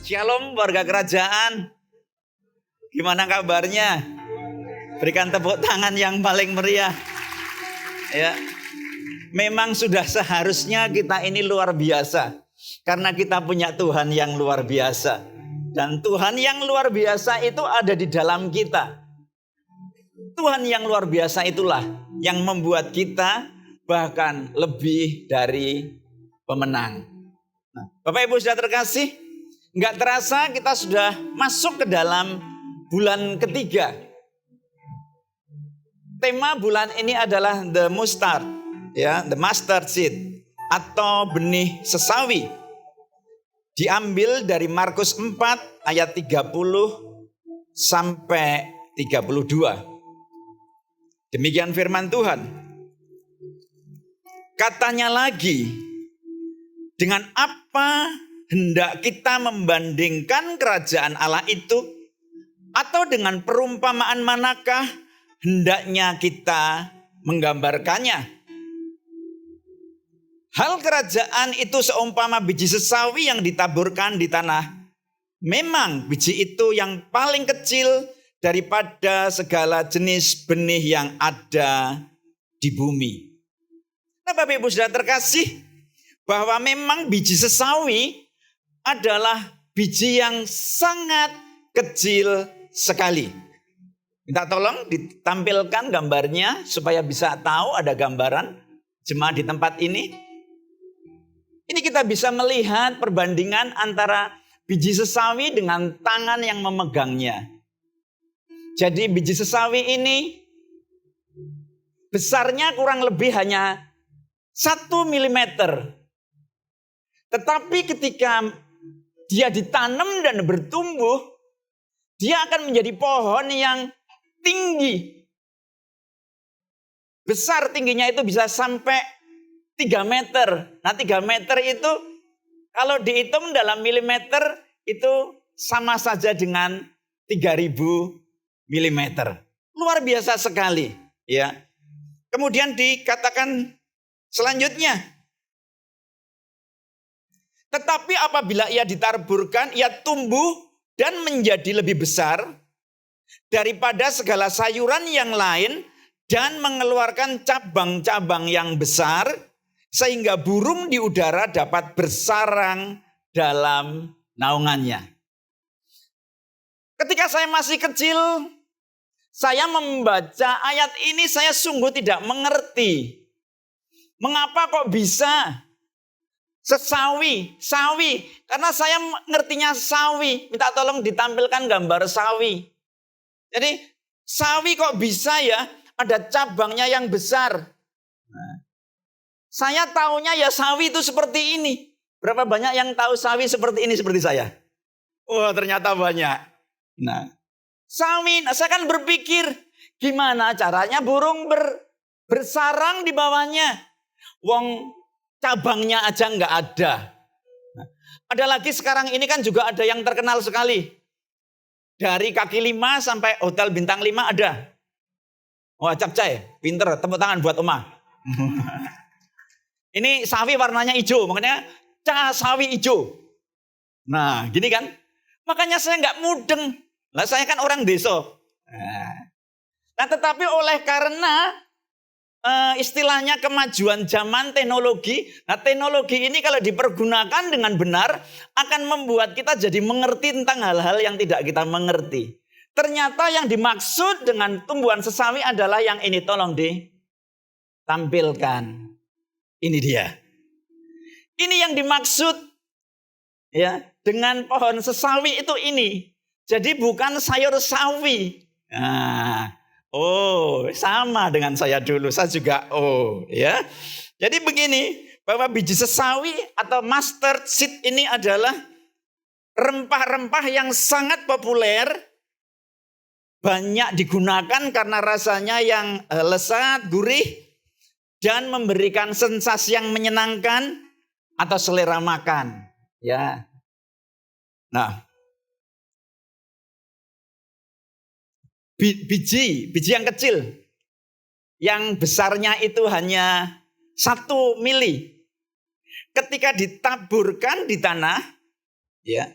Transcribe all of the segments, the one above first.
Shalom warga kerajaan. Gimana kabarnya? Berikan tepuk tangan yang paling meriah. Ya. Memang sudah seharusnya kita ini luar biasa. Karena kita punya Tuhan yang luar biasa. Dan Tuhan yang luar biasa itu ada di dalam kita. Tuhan yang luar biasa itulah yang membuat kita bahkan lebih dari pemenang. Nah, Bapak Ibu sudah terkasih, nggak terasa kita sudah masuk ke dalam bulan ketiga. Tema bulan ini adalah the mustard, ya, the mustard seed atau benih sesawi. Diambil dari Markus 4 ayat 30 sampai 32. Demikian firman Tuhan. Katanya lagi, dengan apa hendak kita membandingkan kerajaan Allah itu? Atau dengan perumpamaan manakah hendaknya kita menggambarkannya? Hal kerajaan itu seumpama biji sesawi yang ditaburkan di tanah. Memang biji itu yang paling kecil daripada segala jenis benih yang ada di bumi. Nah, Bapak Ibu sudah terkasih, bahwa memang biji sesawi adalah biji yang sangat kecil sekali. Minta tolong ditampilkan gambarnya supaya bisa tahu ada gambaran jemaat di tempat ini. Ini kita bisa melihat perbandingan antara biji sesawi dengan tangan yang memegangnya. Jadi biji sesawi ini besarnya kurang lebih hanya 1 mm. Tetapi ketika dia ditanam dan bertumbuh, dia akan menjadi pohon yang tinggi. Besar tingginya itu bisa sampai 3 meter. Nah 3 meter itu kalau dihitung dalam milimeter itu sama saja dengan 3000 milimeter. Luar biasa sekali. Ya. Kemudian dikatakan selanjutnya. Tetapi apabila ia ditaburkan, ia tumbuh dan menjadi lebih besar daripada segala sayuran yang lain dan mengeluarkan cabang-cabang yang besar sehingga burung di udara dapat bersarang dalam naungannya. Ketika saya masih kecil, saya membaca ayat ini saya sungguh tidak mengerti. Mengapa kok bisa sawi? Karena saya ngertinya sawi. Minta tolong ditampilkan gambar sawi. Jadi sawi kok bisa ya ada cabangnya yang besar. Nah, saya taunya ya sawi itu seperti ini. Berapa banyak yang tahu sawi seperti ini seperti saya? Wah, ternyata banyak. Nah, sawi, saya kan berpikir gimana caranya burung bersarang di bawahnya. Wong cabangnya aja nggak ada. Nah, ada lagi sekarang ini kan juga ada yang terkenal sekali. Dari kaki 5 sampai hotel bintang 5 ada. Wah, capcay, pinter, tepuk tangan buat Oma. Ini sawi warnanya hijau, makanya sawi hijau. Nah, gini kan. Makanya saya nggak mudeng. Lah saya kan orang desa. Nah, tetapi oleh karena istilahnya kemajuan zaman teknologi. Nah, teknologi ini kalau dipergunakan dengan benar akan membuat kita jadi mengerti tentang hal-hal yang tidak kita mengerti. Ternyata yang dimaksud dengan tumbuhan sesawi adalah yang ini, tolong ditampilkan. Ini dia. Ini yang dimaksud ya dengan pohon sesawi itu ini. Jadi bukan sayur sawi. Nah, sama dengan saya dulu. Saya juga ya. Jadi begini, bahwa biji sesawi atau mustard seed ini adalah rempah-rempah yang sangat populer, banyak digunakan karena rasanya yang lezat, gurih, dan memberikan sensasi yang menyenangkan atau selera makan. Ya. Nah, biji yang kecil, yang besarnya itu hanya 1 mili. Ketika ditaburkan di tanah, ya,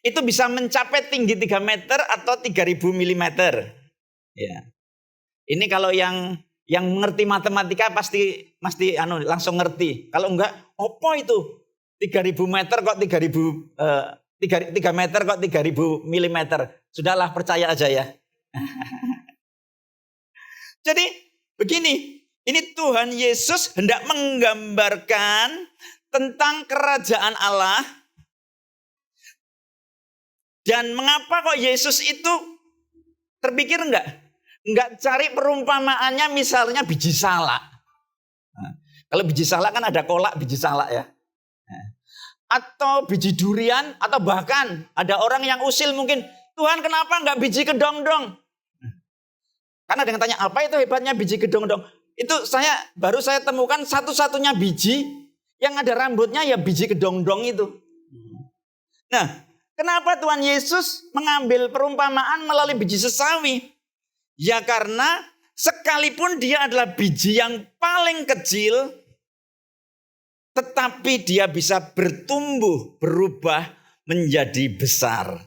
itu bisa mencapai tinggi 3 meter atau 3000 milimeter. Ya. Ini kalau yang mengerti matematika pasti langsung ngerti. Kalau enggak, apa itu? 3000 meter kok 3 meter kok 3000 milimeter. Sudahlah, percaya aja ya. Jadi begini, ini Tuhan Yesus hendak menggambarkan tentang kerajaan Allah. Dan mengapa kok Yesus itu terpikir enggak cari perumpamaannya misalnya biji salak. Nah, kalau biji salak kan ada kolak biji salak ya. Nah, atau biji durian, atau bahkan ada orang yang usil mungkin, Tuhan kenapa enggak biji kedongdong? Karena ada yang tanya, apa itu hebatnya biji kedongdong? Itu baru saya temukan satu-satunya biji yang ada rambutnya ya biji kedongdong itu. Nah, kenapa Tuhan Yesus mengambil perumpamaan melalui biji sesawi? Ya karena sekalipun dia adalah biji yang paling kecil, tetapi dia bisa bertumbuh, berubah menjadi besar.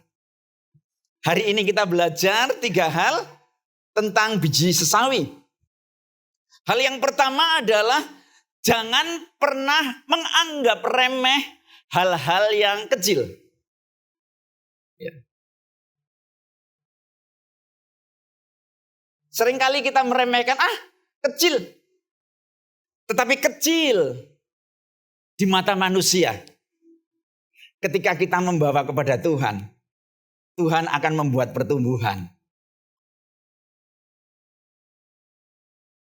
Hari ini kita belajar 3 hal tentang biji sesawi. Hal yang pertama adalah jangan pernah menganggap remeh hal-hal yang kecil. Ya. Seringkali kita meremehkan, kecil. Tetapi kecil di mata manusia. Ketika kita membawa kepada Tuhan, Tuhan akan membuat pertumbuhan.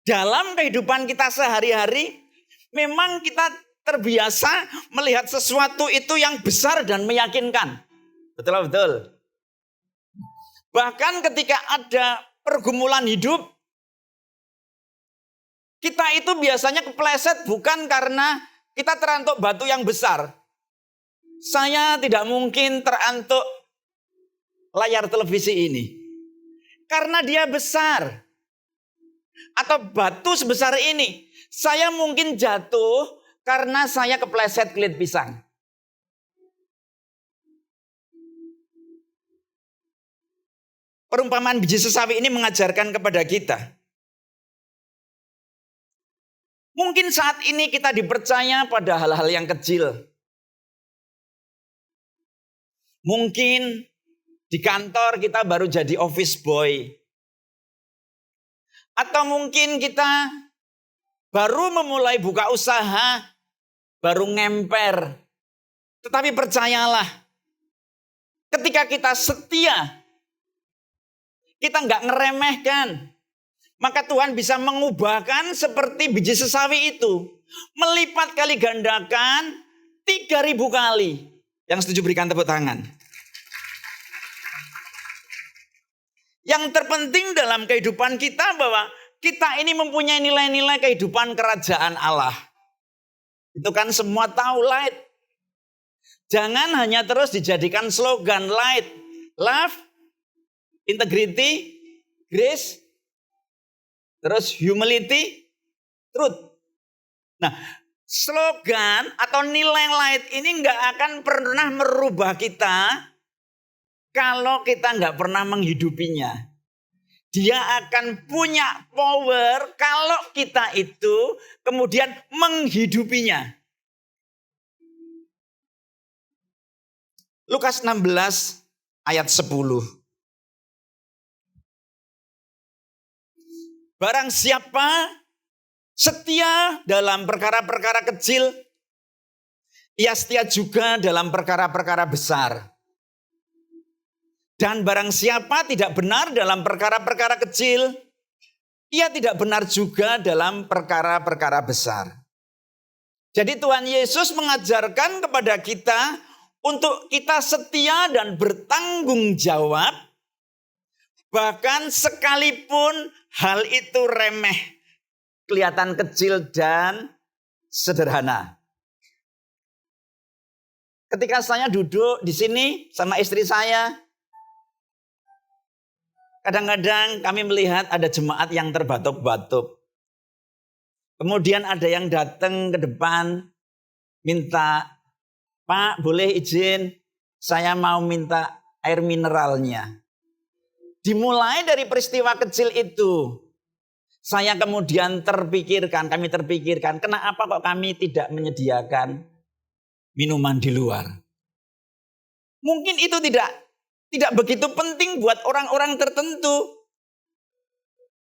Dalam kehidupan kita sehari-hari, memang kita terbiasa melihat sesuatu itu yang besar dan meyakinkan. Betul. Bahkan ketika ada pergumulan hidup, kita itu biasanya kepleset bukan karena kita terantuk batu yang besar. Saya tidak mungkin terantuk layar televisi ini. Karena dia besar. Atau batu sebesar ini. Saya mungkin jatuh karena saya kepleset kulit pisang. Perumpamaan biji sesawi ini mengajarkan kepada kita. Mungkin saat ini kita dipercaya pada hal-hal yang kecil. Mungkin di kantor kita baru jadi office boy. Atau mungkin kita baru memulai buka usaha, baru ngemper. Tetapi percayalah, ketika kita setia, kita nggak ngeremehkan, maka Tuhan bisa mengubahkan seperti biji sesawi itu. Melipat kali gandakan 3000 kali. Yang setuju berikan tepuk tangan. Yang terpenting dalam kehidupan kita bahwa kita ini mempunyai nilai-nilai kehidupan kerajaan Allah. Itu kan semua tahu, light. Jangan hanya terus dijadikan slogan light, love, integrity, grace, terus humility, truth. Nah, slogan atau nilai light ini nggak akan pernah merubah kita kalau kita nggak pernah menghidupinya. Dia akan punya power kalau kita itu kemudian menghidupinya. Lukas 16 ayat 10. Barang siapa setia dalam perkara-perkara kecil, ia setia juga dalam perkara-perkara besar. Dan barang siapa tidak benar dalam perkara-perkara kecil, ia tidak benar juga dalam perkara-perkara besar. Jadi Tuhan Yesus mengajarkan kepada kita untuk kita setia dan bertanggung jawab, bahkan sekalipun hal itu remeh, kelihatan kecil dan sederhana. Ketika saya duduk di sini sama istri saya, kadang-kadang kami melihat ada jemaat yang terbatuk-batuk. Kemudian ada yang datang ke depan minta, Pak boleh izin saya mau minta air mineralnya. Dimulai dari peristiwa kecil itu, saya kemudian kami terpikirkan, kenapa kok kami tidak menyediakan minuman di luar. Mungkin itu tidak begitu penting buat orang-orang tertentu.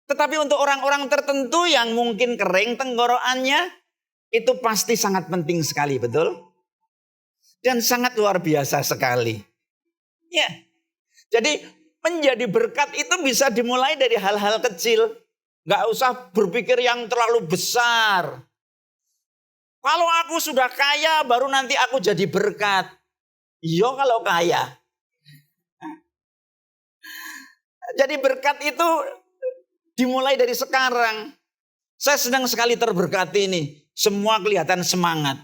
Tetapi untuk orang-orang tertentu yang mungkin kering tenggorokannya, itu pasti sangat penting sekali, betul? Dan sangat luar biasa sekali. Ya, jadi menjadi berkat itu bisa dimulai dari hal-hal kecil. Gak usah berpikir yang terlalu besar. Kalau aku sudah kaya, baru nanti aku jadi berkat. Iya kalau kaya. Jadi berkat itu dimulai dari sekarang. Saya senang sekali terberkati ini. Semua kelihatan semangat.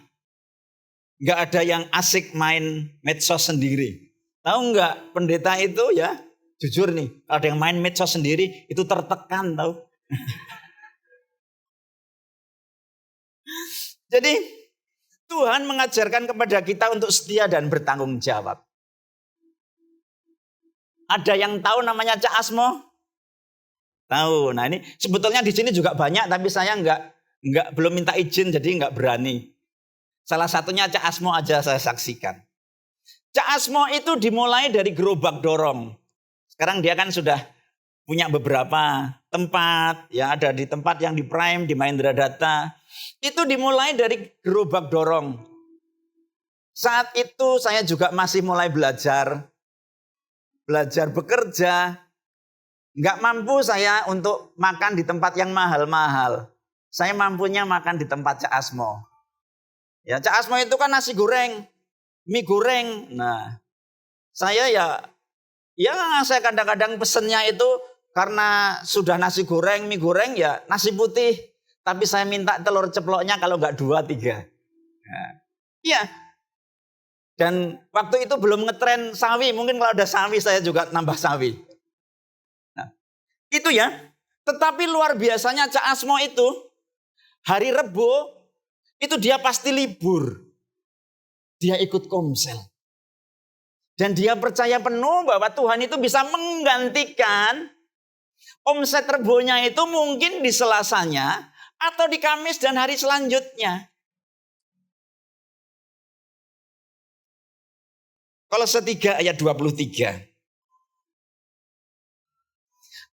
Gak ada yang asik main medsos sendiri. Tahu nggak pendeta itu ya, jujur nih, ada yang main medsos sendiri itu tertekan tahu. Jadi Tuhan mengajarkan kepada kita untuk setia dan bertanggung jawab. Ada yang tahu namanya Cak Asmo? Tahu. Nah ini sebetulnya di sini juga banyak, tapi saya belum minta izin jadi nggak berani. Salah satunya Cak Asmo aja saya saksikan. Cak Asmo itu dimulai dari gerobak dorong. Sekarang dia kan sudah punya beberapa tempat, ya ada di tempat yang di Prime, di Mahindra Data. Itu dimulai dari gerobak dorong. Saat itu saya juga masih mulai belajar bekerja. Nggak mampu saya untuk makan di tempat yang mahal-mahal. Saya mampunya makan di tempat Cak Asmo. Ya, Cak Asmo itu kan nasi goreng, mie goreng. Nah, saya saya kadang-kadang pesennya itu karena sudah nasi goreng, mie goreng ya nasi putih. Tapi saya minta telur ceploknya kalau nggak 2, 3. Nah, iya. Dan waktu itu belum ngetren sawi. Mungkin kalau ada sawi saya juga nambah sawi. Nah, itu ya. Tetapi luar biasanya Cak Asmo itu hari Rebo itu dia pasti libur. Dia ikut komsel. Dan dia percaya penuh bahwa Tuhan itu bisa menggantikan omset Rebonya itu mungkin di Selasanya atau di Kamis dan hari selanjutnya. Kolose 3 ayat 23.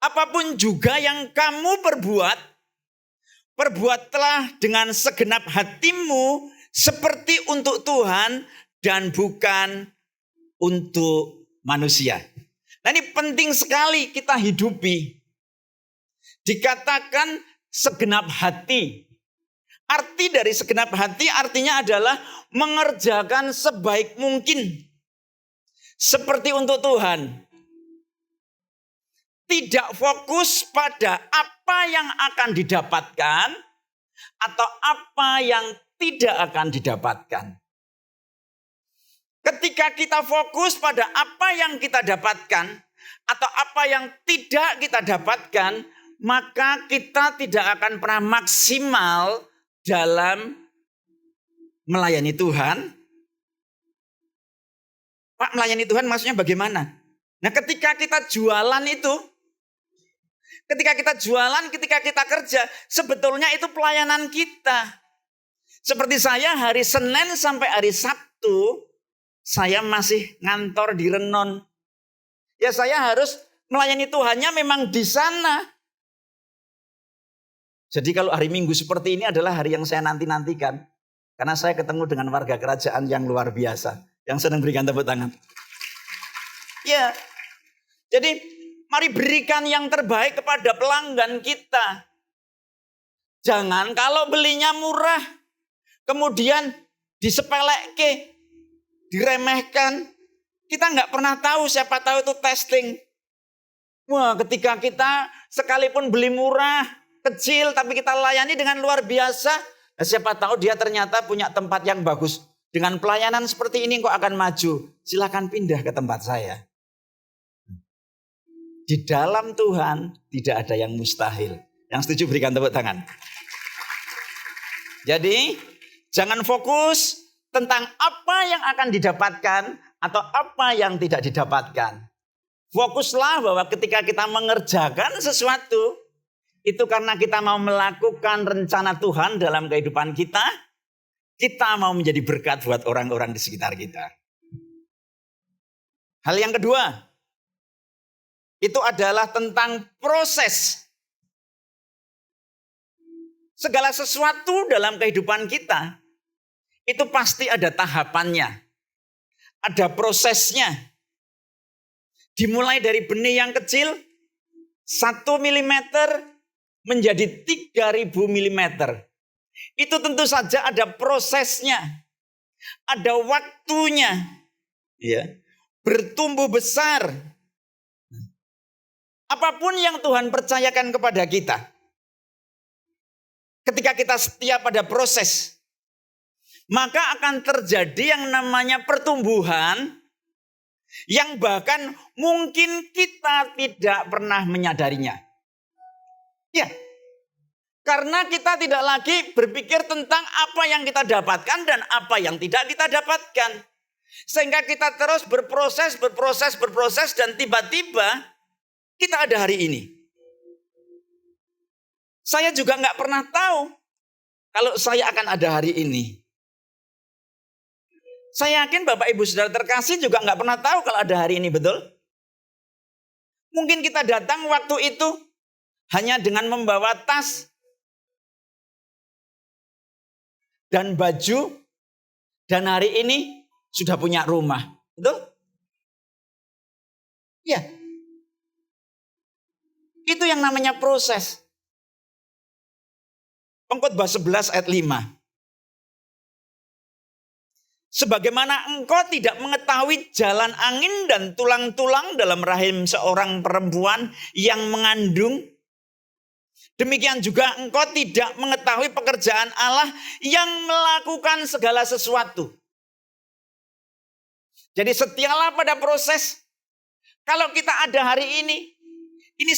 Apapun juga yang kamu perbuatlah dengan segenap hatimu seperti untuk Tuhan dan bukan untuk manusia. Nah ini penting sekali kita hidupi. Dikatakan segenap hati. Arti dari segenap hati artinya adalah mengerjakan sebaik mungkin. Seperti untuk Tuhan. Tidak fokus pada apa yang akan didapatkan atau apa yang tidak akan didapatkan. Ketika kita fokus pada apa yang kita dapatkan atau apa yang tidak kita dapatkan, maka kita tidak akan pernah maksimal dalam melayani Tuhan. Pak, melayani Tuhan maksudnya bagaimana? Nah, ketika kita jualan, ketika kita kerja, sebetulnya itu pelayanan kita. Seperti saya hari Senin sampai hari Sabtu, saya masih ngantor di Renon. Ya saya harus melayani Tuhannya memang di sana. Jadi kalau hari Minggu seperti ini adalah hari yang saya nanti-nantikan. Karena saya ketemu dengan warga kerajaan yang luar biasa. Yang sedang berikan tepuk tangan. Ya, jadi mari berikan yang terbaik kepada pelanggan kita. Jangan kalau belinya murah, kemudian disepelekke, diremehkan. Kita nggak pernah tahu, siapa tahu itu testing. Wah, ketika kita sekalipun beli murah, kecil, tapi kita layani dengan luar biasa. Nah, siapa tahu dia ternyata punya tempat yang bagus. Dengan pelayanan seperti ini kok akan maju. Silakan pindah ke tempat saya. Di dalam Tuhan tidak ada yang mustahil. Yang setuju berikan tepuk tangan. Jadi jangan fokus tentang apa yang akan didapatkan atau apa yang tidak didapatkan. Fokuslah bahwa ketika kita mengerjakan sesuatu, itu karena kita mau melakukan rencana Tuhan dalam kehidupan kita. Kita mau menjadi berkat buat orang-orang di sekitar kita. Hal yang kedua, itu adalah tentang proses. Segala sesuatu dalam kehidupan kita, itu pasti ada tahapannya. Ada prosesnya. Dimulai dari benih yang kecil, 1 mm menjadi 3000 mm. Itu tentu saja ada prosesnya. Ada waktunya. Ya. Bertumbuh besar. Apapun yang Tuhan percayakan kepada kita. Ketika kita setia pada proses, maka akan terjadi yang namanya pertumbuhan yang bahkan mungkin kita tidak pernah menyadarinya. Ya. Karena kita tidak lagi berpikir tentang apa yang kita dapatkan dan apa yang tidak kita dapatkan. Sehingga kita terus berproses dan tiba-tiba kita ada hari ini. Saya juga nggak pernah tahu kalau saya akan ada hari ini. Saya yakin Bapak Ibu Saudara terkasih juga nggak pernah tahu kalau ada hari ini, betul? Mungkin kita datang waktu itu hanya dengan membawa tas dan baju, dan hari ini sudah punya rumah. Betul? Ya. Itu yang namanya proses. Pengkhotbah 11 ayat 5. Sebagaimana engkau tidak mengetahui jalan angin dan tulang-tulang dalam rahim seorang perempuan yang mengandung, demikian juga engkau tidak mengetahui pekerjaan Allah yang melakukan segala sesuatu. Jadi setialah pada proses. Kalau kita ada hari ini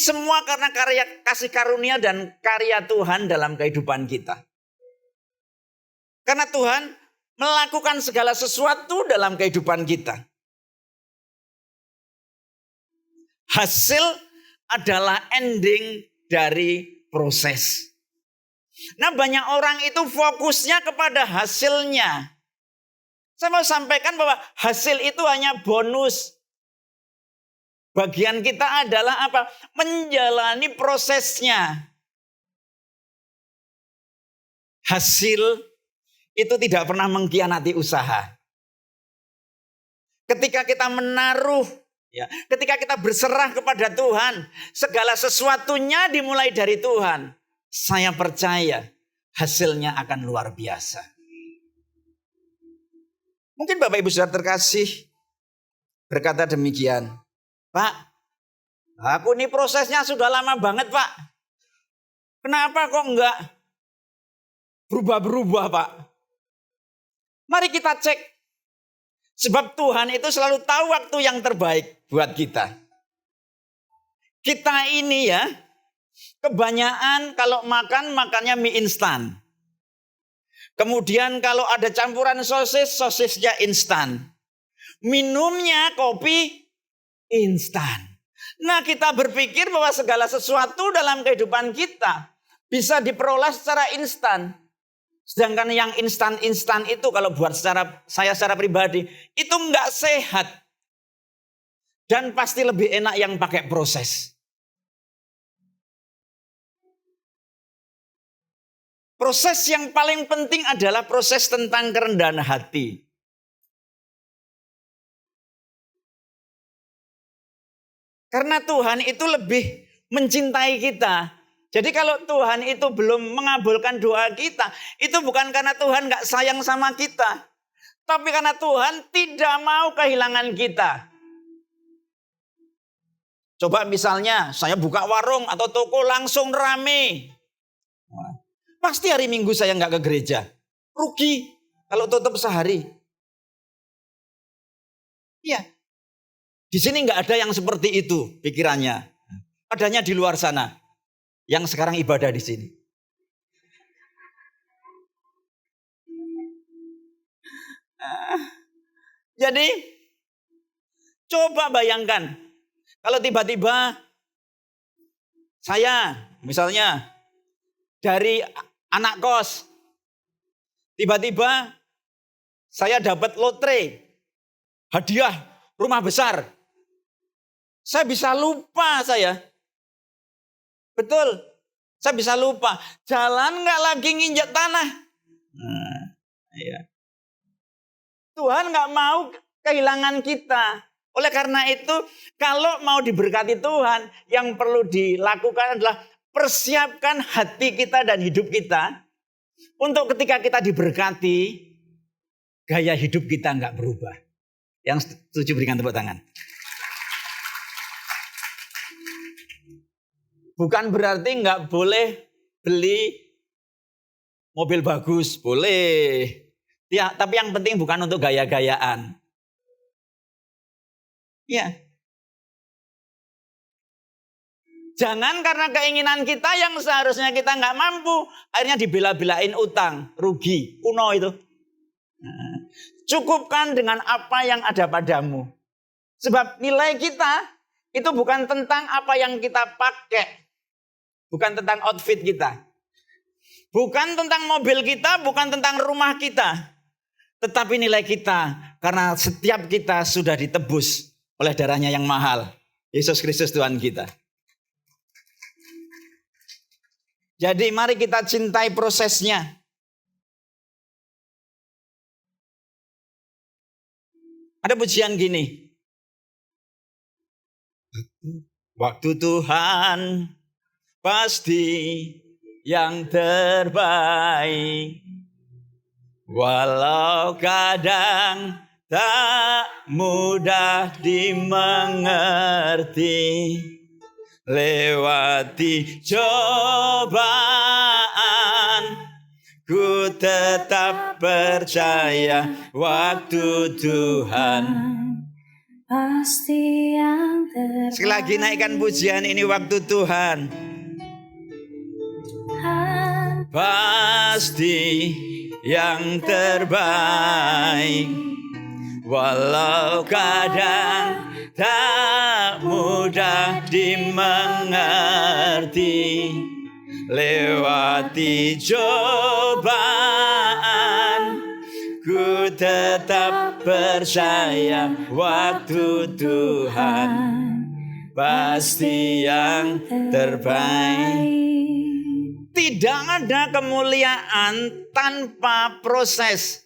semua karena karya kasih karunia dan karya Tuhan dalam kehidupan kita. Karena Tuhan melakukan segala sesuatu dalam kehidupan kita. Hasil adalah ending dari proses. Nah, banyak orang itu fokusnya kepada hasilnya. Saya mau sampaikan bahwa hasil itu hanya bonus. Bagian kita adalah apa? Menjalani prosesnya. Hasil itu tidak pernah mengkhianati usaha. Ketika kita menaruh, ya, ketika kita berserah kepada Tuhan, segala sesuatunya dimulai dari Tuhan. Saya percaya hasilnya akan luar biasa. Mungkin Bapak Ibu Saudara terkasih berkata demikian, Pak, aku ini prosesnya sudah lama banget, Pak. Kenapa kok enggak berubah-berubah, Pak? Mari kita cek. Sebab Tuhan itu selalu tahu waktu yang terbaik buat kita. Kita ini ya, kebanyakan kalau makannya mie instan. Kemudian kalau ada campuran sosis, sosisnya instan. Minumnya kopi instan. Nah, kita berpikir bahwa segala sesuatu dalam kehidupan kita bisa diperoleh secara instan. Sedangkan yang instan-instan itu kalau buat saya secara pribadi, itu enggak sehat. Dan pasti lebih enak yang pakai proses. Proses yang paling penting adalah proses tentang kerendahan hati. Karena Tuhan itu lebih mencintai kita. Jadi kalau Tuhan itu belum mengabulkan doa kita, itu bukan karena Tuhan gak sayang sama kita. Tapi karena Tuhan tidak mau kehilangan kita. Coba misalnya saya buka warung atau toko langsung rame. Pasti hari Minggu saya gak ke gereja. Rugi kalau tutup sehari. Iya. Di sini gak ada yang seperti itu pikirannya. Adanya di luar sana. Yang sekarang ibadah di sini. Jadi Coba bayangkan, kalau tiba-tiba saya misalnya dari anak kos, tiba-tiba saya dapat lotre, hadiah rumah besar. Saya bisa lupa saya. Betul, saya bisa lupa. Jalan nggak lagi nginjak tanah. Nah, ya. Tuhan nggak mau kehilangan kita. Oleh karena itu, kalau mau diberkati Tuhan, yang perlu dilakukan adalah persiapkan hati kita dan hidup kita. Untuk ketika kita diberkati, gaya hidup kita nggak berubah. Yang setuju berikan tepuk tangan. Bukan berarti nggak boleh beli mobil bagus, boleh. Ya, tapi yang penting bukan untuk gaya-gayaan. Ya. Jangan karena keinginan kita yang seharusnya kita nggak mampu, akhirnya dibela-belain utang, rugi, kuno itu. Nah, cukupkan dengan apa yang ada padamu. Sebab nilai kita itu bukan tentang apa yang kita pakai. Bukan tentang outfit kita. Bukan tentang mobil kita, bukan tentang rumah kita. Tetapi nilai kita, karena setiap kita sudah ditebus oleh darahnya yang mahal. Yesus Kristus Tuhan kita. Jadi mari kita cintai prosesnya. Ada pujian gini. Waktu Tuhan pasti yang terbaik. Walau kadang tak mudah dimengerti. Lewati cobaan, ku tetap percaya waktu Tuhan pasti yang terbaik. Sekali lagi naikkan pujian ini, waktu Tuhan pasti yang terbaik. Walau kadang tak mudah dimengerti. Lewati cobaan, ku tetap percaya waktu Tuhan pasti yang terbaik. Tidak ada kemuliaan tanpa proses.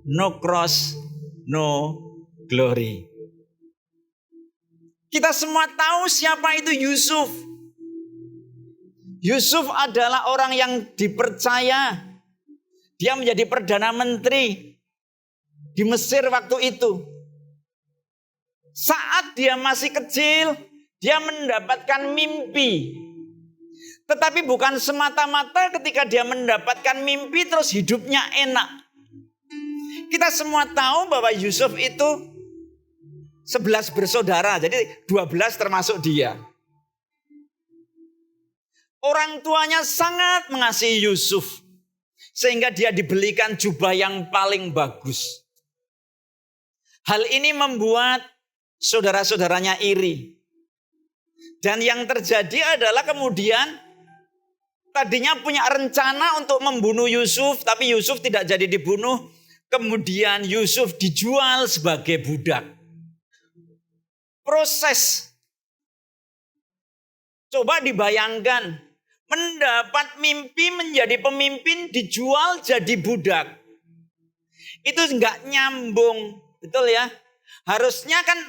No cross, no glory. Kita semua tahu siapa itu Yusuf. Yusuf adalah orang yang dipercaya. Dia menjadi perdana menteri di Mesir waktu itu. Saat dia masih kecil, dia mendapatkan mimpi. Tetapi bukan semata-mata ketika dia mendapatkan mimpi terus hidupnya enak. Kita semua tahu bahwa Yusuf itu 11 bersaudara, jadi 12 termasuk dia. Orang tuanya sangat mengasihi Yusuf, sehingga dia dibelikan jubah yang paling bagus. Hal ini membuat saudara-saudaranya iri. Dan yang terjadi adalah kemudian tadinya punya rencana untuk membunuh Yusuf, tapi Yusuf tidak jadi dibunuh. Kemudian Yusuf dijual sebagai budak. Proses. Coba dibayangkan, mendapat mimpi menjadi pemimpin, dijual jadi budak. Itu enggak nyambung, betul ya? Harusnya kan,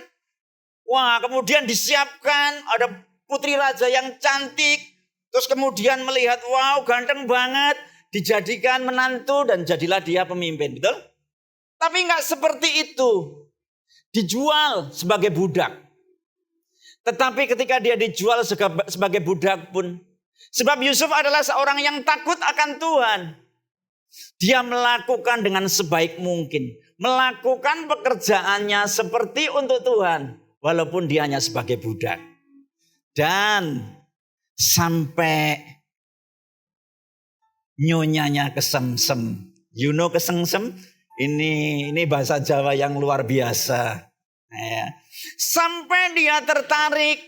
wah kemudian disiapkan, ada putri raja yang cantik, terus kemudian melihat, wow ganteng banget, dijadikan menantu dan jadilah dia pemimpin, betul? Tapi enggak seperti itu. Dijual sebagai budak. Tetapi ketika dia dijual sebagai budak pun, sebab Yusuf adalah seorang yang takut akan Tuhan, dia melakukan dengan sebaik mungkin. Melakukan pekerjaannya seperti untuk Tuhan, walaupun dia hanya sebagai budak. Dan sampai nyonyanya kesemsem. You know kesengsem? Ini bahasa Jawa yang luar biasa. Ya. Sampai dia tertarik,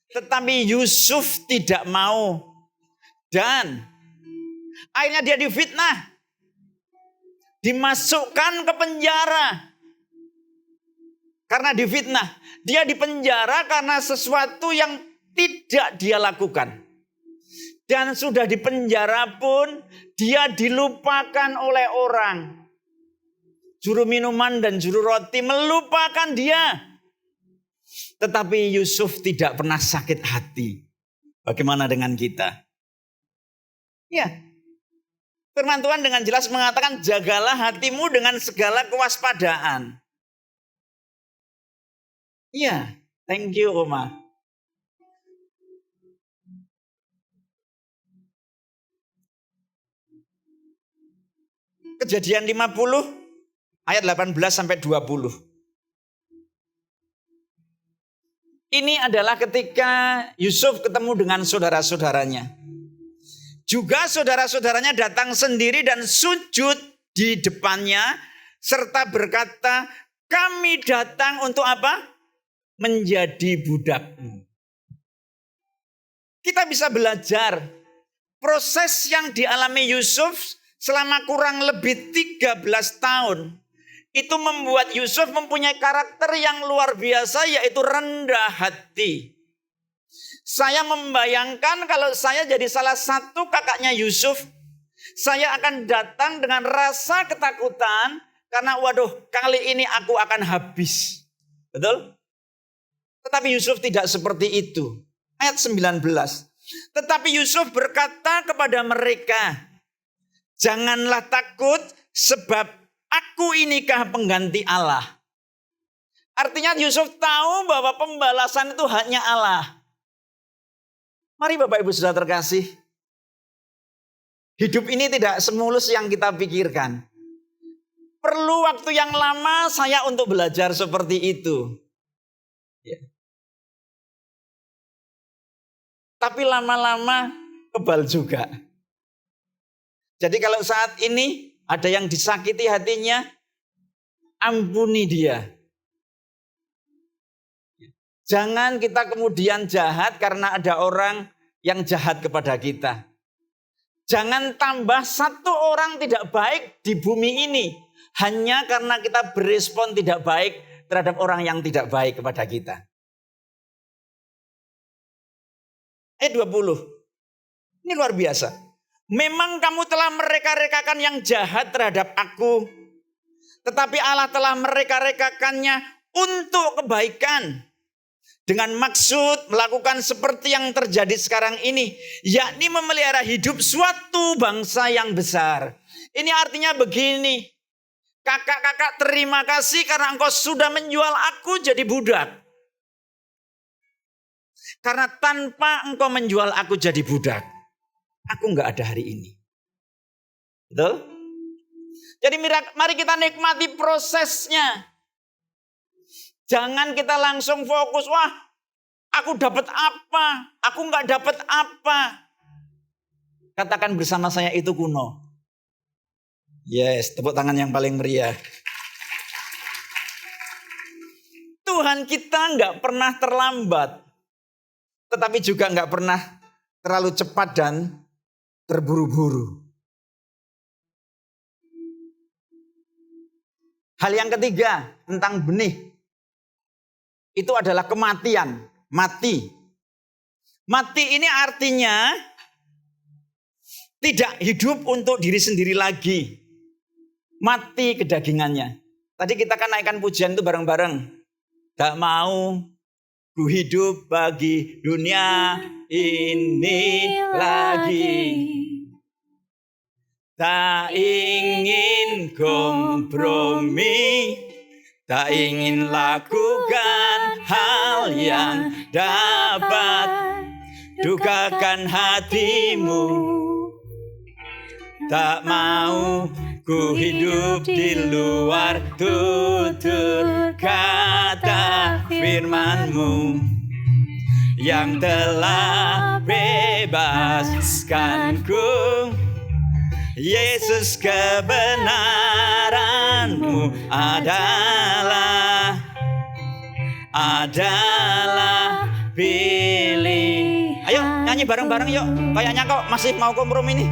tetapi Yusuf tidak mau. Dan akhirnya dia difitnah, dimasukkan ke penjara. Karena difitnah, dia dipenjara karena sesuatu yang tidak dia lakukan. Dan sudah di penjara pun dia dilupakan oleh orang. Juru minuman dan juru roti melupakan dia. Tetapi Yusuf tidak pernah sakit hati. Bagaimana dengan kita? Ya, firman Tuhan dengan jelas mengatakan, jagalah hatimu dengan segala kewaspadaan. Iya, thank you Oma. Kejadian 50 ayat 18 sampai 20. Ini adalah ketika Yusuf ketemu dengan saudara-saudaranya. Juga saudara-saudaranya datang sendiri dan sujud di depannya serta berkata, kami datang untuk apa? Menjadi budakmu. Kita bisa belajar proses yang dialami Yusuf selama kurang lebih 13 tahun. Itu membuat Yusuf mempunyai karakter yang luar biasa, yaitu rendah hati. Saya membayangkan kalau saya jadi salah satu kakaknya Yusuf, saya akan datang dengan rasa ketakutan karena waduh, kali ini aku akan habis. Betul? Tetapi Yusuf tidak seperti itu. Ayat 19. Tetapi Yusuf berkata kepada mereka, janganlah takut sebab aku inikah pengganti Allah. Artinya Yusuf tahu bahwa pembalasan itu haknya Allah. Mari Bapak Ibu Saudara terkasih. Hidup ini tidak semulus yang kita pikirkan. Perlu waktu yang lama saya untuk belajar seperti itu. Ya. Tapi lama-lama kebal juga. Jadi kalau saat ini ada yang disakiti hatinya, ampuni dia. Jangan kita kemudian jahat karena ada orang yang jahat kepada kita. Jangan tambah satu orang tidak baik di bumi ini hanya karena kita berespon tidak baik terhadap orang yang tidak baik kepada kita. Ayat 20. Ini luar biasa. Memang kamu telah mereka-rekakan yang jahat terhadap aku. Tetapi Allah telah mereka-rekakannya untuk kebaikan. Dengan maksud melakukan seperti yang terjadi sekarang ini. Yakni memelihara hidup suatu bangsa yang besar. Ini artinya begini. Kakak-kakak terima kasih karena engkau sudah menjual aku jadi budak. Karena tanpa engkau menjual aku jadi budak, aku nggak ada hari ini. Betul? Jadi mari kita nikmati prosesnya. Jangan kita langsung fokus, wah aku dapat apa, aku nggak dapat apa. Katakan bersama saya, itu kuno. Yes, tepuk tangan yang paling meriah. Tuhan kita nggak pernah terlambat. Tetapi juga nggak pernah terlalu cepat dan terburu-buru. Hal yang ketiga tentang benih. Itu adalah kematian. Mati. Mati ini artinya tidak hidup untuk diri sendiri lagi. Mati kedagingannya. Tadi kita kan naikkan pujian itu bareng-bareng. Gak mau ku hidup bagi dunia ini lagi. Tak ingin kompromi, tak ingin lakukan hal yang dapat dukakan hatimu. Tak mau ku hidup di luar tutur kata firman-Mu yang telah bebaskanku. Yesus, kebenaran-Mu adalah adalah pilihan. Ayo nyanyi bareng-bareng yuk. Kayaknya kok masih mau kompromi nih.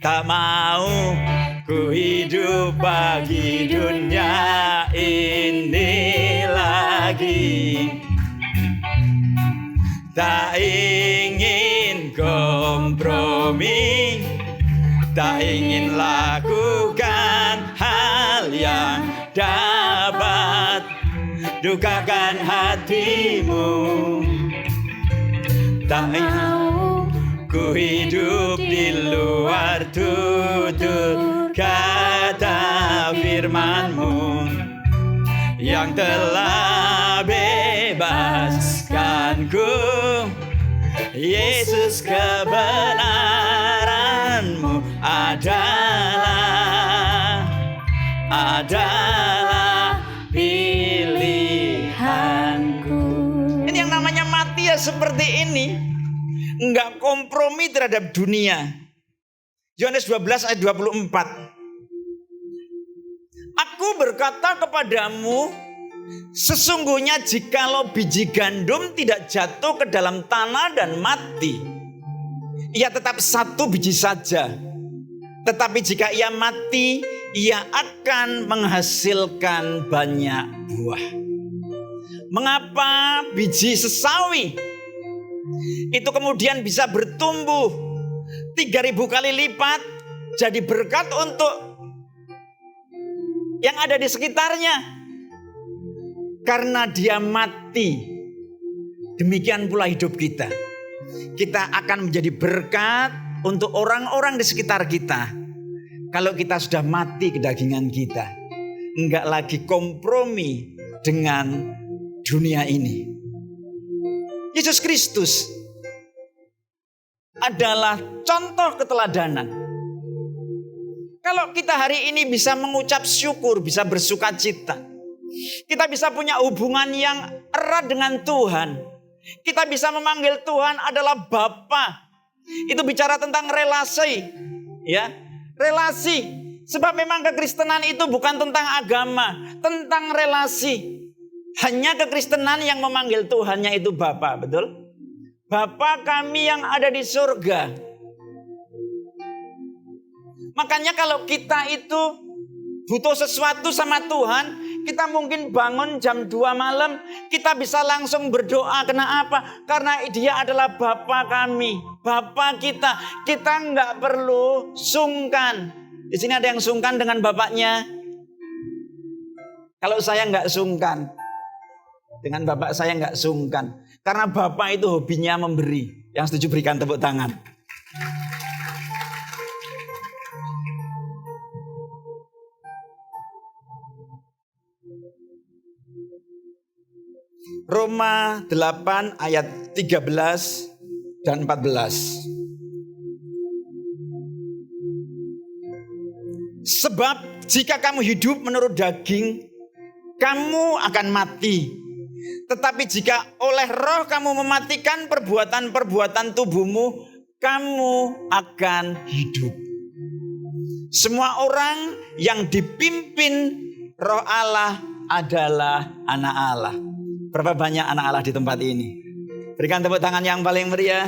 Tak mau ku hidup bagi dunia ini lagi. Tak ingin kompromi, tak ingin lakukan hal yang dapat dukakan hatimu. Tak mau ku hidup di luar tutur kata firman-Mu yang telah bebaskanku. Yesus, kebenaran-Mu adalah pilihanku. Ini yang namanya mati ya seperti ini. Enggak kompromi terhadap dunia. Yohanes 12 ayat 24. Aku berkata kepadamu, sesungguhnya jikalau biji gandum tidak jatuh ke dalam tanah dan mati, ia tetap satu biji saja. Tetapi jika ia mati, ia akan menghasilkan banyak buah. Mengapa biji sesawi itu kemudian bisa bertumbuh 3.000 kali lipat jadi berkat untuk yang ada di sekitarnya? Karena dia mati. Demikian pula hidup kita. Kita akan menjadi berkat untuk orang-orang di sekitar kita. Kalau kita sudah mati kedagingan kita, enggak lagi kompromi dengan dunia ini. Yesus Kristus adalah contoh keteladanan. Kalau kita hari ini bisa mengucap syukur, bisa bersukacita, kita bisa punya hubungan yang erat dengan Tuhan, kita bisa memanggil Tuhan adalah Bapa. Itu bicara tentang relasi, ya, relasi. Sebab memang kekristenan itu bukan tentang agama, tentang relasi. Hanya kekristenan yang memanggil Tuhannya itu Bapa, betul? Bapa kami yang ada di surga. Makanya kalau kita itu butuh sesuatu sama Tuhan, kita mungkin bangun jam 2 malam, kita bisa langsung berdoa. Kenapa? Karena dia adalah Bapa kami, Bapa kita. Kita nggak perlu sungkan. Di sini ada yang sungkan dengan bapaknya. Kalau saya nggak sungkan, dengan bapak saya nggak sungkan. Karena bapak itu hobinya memberi. Yang setuju berikan tepuk tangan. Roma 8 ayat 13 dan 14. Sebab jika kamu hidup menurut daging, kamu akan mati. Tetapi jika oleh roh kamu mematikan perbuatan-perbuatan tubuhmu, kamu akan hidup. Semua orang yang dipimpin roh Allah adalah anak Allah. Berapa banyak anak Allah di tempat ini? Berikan tepuk tangan yang paling meriah.